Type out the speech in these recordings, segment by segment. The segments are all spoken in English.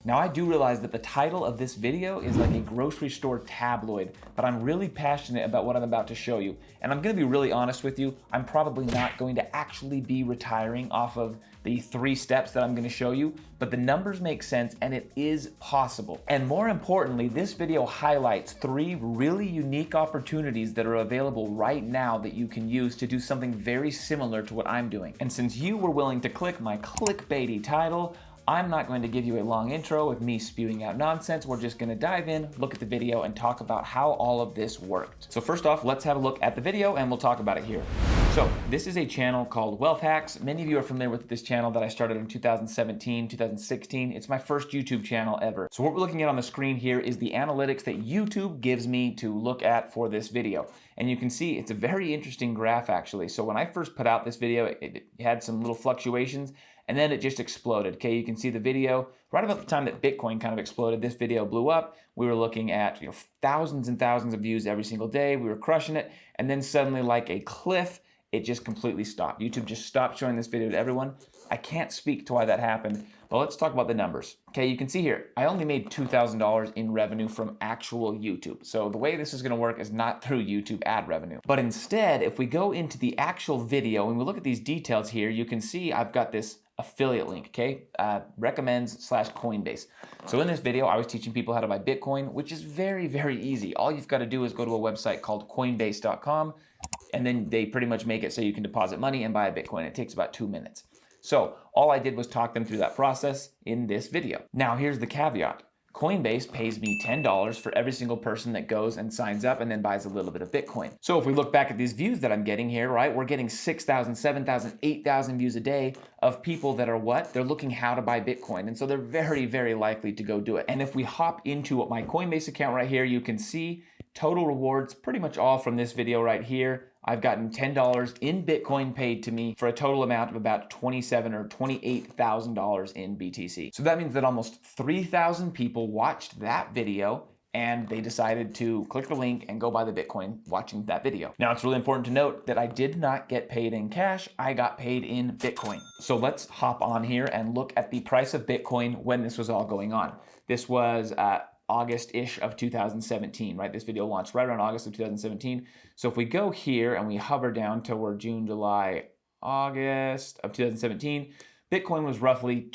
Now, I do realize that the title of this video is like a grocery store tabloid, but I'm really passionate about what I'm about to show you. And I'm gonna be really honest with you, I'm probably not going to actually be retiring off of the 3 steps that I'm gonna show you, but the numbers make sense and it is possible. And more importantly, this video highlights 3 really unique opportunities that are available right now that you can use to do something very similar to what I'm doing. And since you were willing to click my clickbaity title, I'm not going to give you a long intro with me spewing out nonsense. We're just gonna dive in, look at the video, and talk about how all of this worked. So first off, let's have a look at the video and we'll talk about it here. So this is a channel called Wealth Hacks. Many of you are familiar with this channel that I started in 2017, 2016. It's my first YouTube channel ever. So what we're looking at on the screen here is the analytics that YouTube gives me to look at for this video. And you can see it's a very interesting graph actually. So when I first put out this video, it had some little fluctuations, and then it just exploded. Okay, you can see the video right about the time that Bitcoin kind of exploded. This video blew up. We were looking at thousands and thousands of views every single day. We were crushing it, and then suddenly, like a cliff, it just completely stopped. YouTube just stopped showing this video to everyone. I can't speak to why that happened, but let's talk about the numbers. Okay, you can see here, I only made $2,000 in revenue from actual YouTube. So the way this is gonna work is not through YouTube ad revenue. But instead, if we go into the actual video and we look at these details here, you can see I've got this affiliate link, okay? Recommends/Coinbase. So in this video, I was teaching people how to buy Bitcoin, which is very, very easy. All you've got to do is go to a website called coinbase.com, and then they pretty much make it so you can deposit money and buy a Bitcoin. It takes about 2 minutes. So all I did was talk them through that process in this video. Now here's the caveat. Coinbase pays me $10 for every single person that goes and signs up and then buys a little bit of Bitcoin. So if we look back at these views that I'm getting here, right, we're getting 6,000, 7,000, 8,000 views a day of people that are what? They're looking how to buy Bitcoin. And so they're very, very likely to go do it. And if we hop into my Coinbase account right here, you can see total rewards, pretty much all from this video right here. I've gotten $10 in Bitcoin paid to me for a total amount of about $27,000 or $28,000 in BTC. So that means that almost 3,000 people watched that video and they decided to click the link and go buy the Bitcoin watching that video. Now, it's really important to note that I did not get paid in cash. I got paid in Bitcoin. So let's hop on here and look at the price of Bitcoin when this was all going on. This was August-ish of 2017, right? This video launched right around August of 2017. So if we go here and we hover down toward June, July, August of 2017, Bitcoin was roughly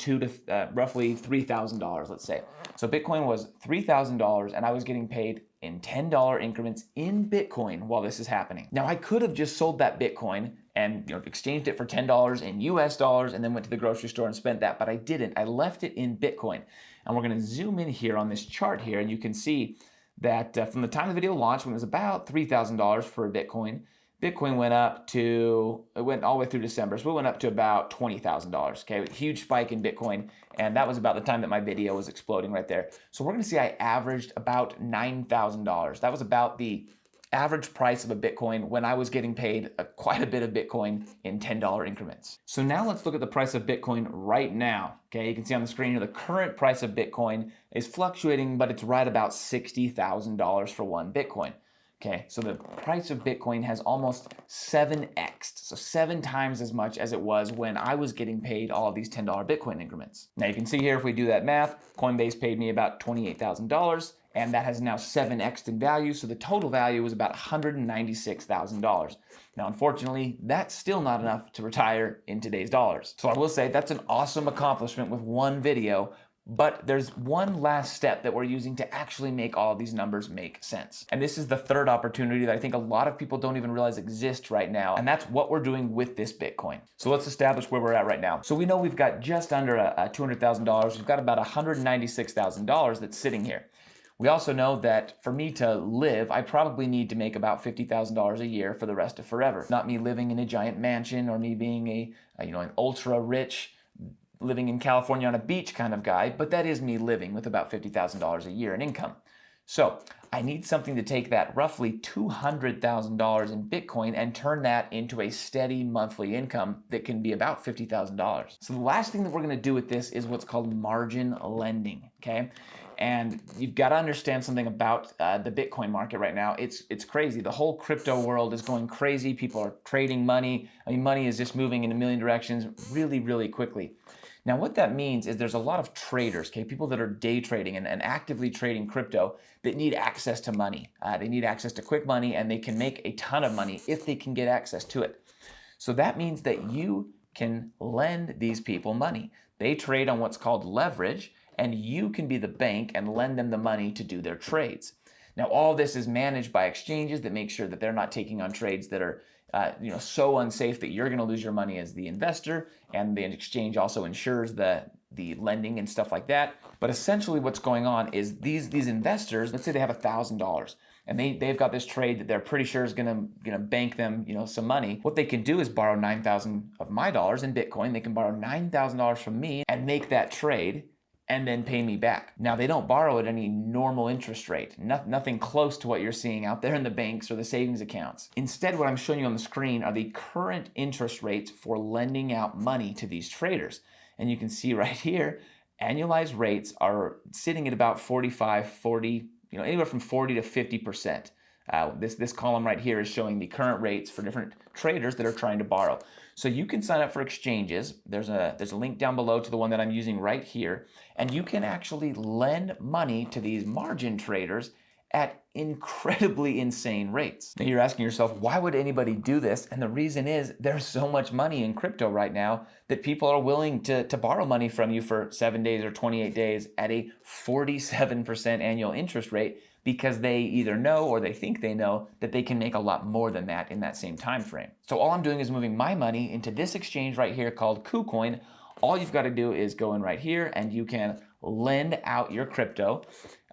roughly $3,000, let's say. So Bitcoin was $3,000 and I was getting paid in $10 increments in Bitcoin while this is happening. Now I could have just sold that Bitcoin and exchanged it for $10 in US dollars and then went to the grocery store and spent that, but I didn't. I left it in Bitcoin. And we're gonna zoom in here on this chart here, and you can see that from the time the video launched, when it was about $3,000 for a Bitcoin, Bitcoin went up to, it went all the way through December, so it went up to about $20,000, okay? A huge spike in Bitcoin, and that was about the time that my video was exploding right there. So we're gonna see I averaged about $9,000. That was about the average price of a Bitcoin when I was getting paid quite a bit of Bitcoin in $10 increments. So now let's look at the price of Bitcoin right now. Okay, you can see on the screen here the current price of Bitcoin is fluctuating, but it's right about $60,000 for one Bitcoin. Okay, so the price of Bitcoin has almost 7x'd, so 7 times as much as it was when I was getting paid all of these $10 Bitcoin increments. Now you can see here, if we do that math, Coinbase paid me about $28,000, and that has now 7x'd in value, so the total value was about $196,000. Now, unfortunately, that's still not enough to retire in today's dollars. So I will say that's an awesome accomplishment with one video, but there's one last step that we're using to actually make all of these numbers make sense. And this is the third opportunity that I think a lot of people don't even realize exists right now, and that's what we're doing with this Bitcoin. So let's establish where we're at right now. So we know we've got just under $200,000. We've got about $196,000 that's sitting here. We also know that for me to live, I probably need to make about $50,000 a year for the rest of forever. Not me living in a giant mansion or me being an ultra rich, living in California on a beach kind of guy, but that is me living with about $50,000 a year in income. So I need something to take that roughly $200,000 in Bitcoin and turn that into a steady monthly income that can be about $50,000. So the last thing that we're gonna do with this is what's called margin lending, okay? And you've got to understand something about the Bitcoin market right now. It's crazy. The whole crypto world is going crazy. People are trading money. I mean, money is just moving in a million directions really, really quickly. Now, what that means is there's a lot of traders, okay, people that are day trading and actively trading crypto that need access to money. They need access to quick money, and they can make a ton of money if they can get access to it. So that means that you can lend these people money. They trade on what's called leverage, and you can be the bank and lend them the money to do their trades. Now, all this is managed by exchanges that make sure that they're not taking on trades that are so unsafe that you're going to lose your money as the investor, and the exchange also ensures the lending and stuff like that. But essentially what's going on is these investors, let's say they have $1,000 and they've got this trade that they're pretty sure is going to bank them some money. What they can do is borrow 9,000 of my dollars in Bitcoin. They can borrow $9,000 from me and make that trade and then pay me back. Now, they don't borrow at any normal interest rate, nothing close to what you're seeing out there in the banks or the savings accounts. Instead, what I'm showing you on the screen are the current interest rates for lending out money to these traders. And you can see right here, annualized rates are sitting at about 40, anywhere from 40 to 50%. This column right here is showing the current rates for different traders that are trying to borrow. So you can sign up for exchanges. There's a link down below to the one that I'm using right here, and you can actually lend money to these margin traders at incredibly insane rates. Now you're asking yourself, why would anybody do this? And the reason is there's so much money in crypto right now that people are willing to borrow money from you for 7 days or 28 days at a 47% annual interest rate, because they either know or they think they know that they can make a lot more than that in that same time frame. So all I'm doing is moving my money into this exchange right here called KuCoin. All you've got to do is go in right here and you can lend out your crypto.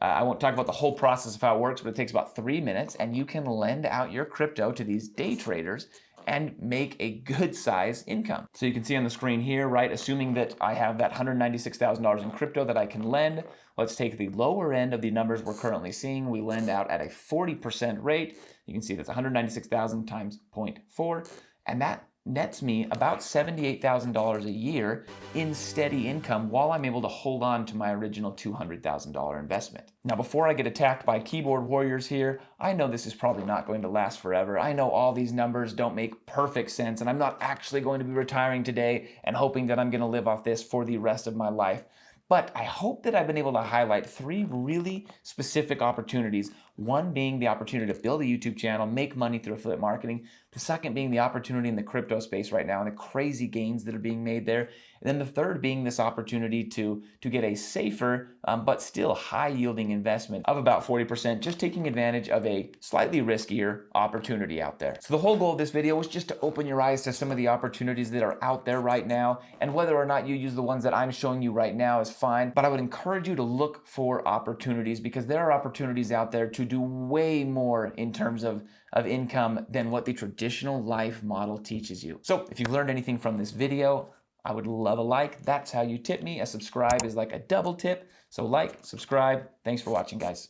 I won't talk about the whole process of how it works, but it takes about 3 minutes, and you can lend out your crypto to these day traders and make a good size income. So you can see on the screen here, right, assuming that I have that $196,000 in crypto that I can lend, let's take the lower end of the numbers we're currently seeing. We lend out at a 40% rate. You can see that's 196,000 times 0.4, and that nets me about $78,000 a year in steady income while I'm able to hold on to my original $200,000 investment. Now, before I get attacked by keyboard warriors here, I know this is probably not going to last forever. I know all these numbers don't make perfect sense, and I'm not actually going to be retiring today and hoping that I'm going to live off this for the rest of my life. But I hope that I've been able to highlight 3 really specific opportunities. One being the opportunity to build a YouTube channel, make money through affiliate marketing. The second being the opportunity in the crypto space right now and the crazy gains that are being made there. And then the third being this opportunity to get a safer but still high yielding investment of about 40%, just taking advantage of a slightly riskier opportunity out there. So the whole goal of this video was just to open your eyes to some of the opportunities that are out there right now, and whether or not you use the ones that I'm showing you right now is fine, but I would encourage you to look for opportunities, because there are opportunities out there to do way more in terms of income than what the traditional life model teaches you. So if you've learned anything from this video, I would love a like. That's how you tip me. A subscribe is like a double tip. So like, subscribe. Thanks for watching, guys.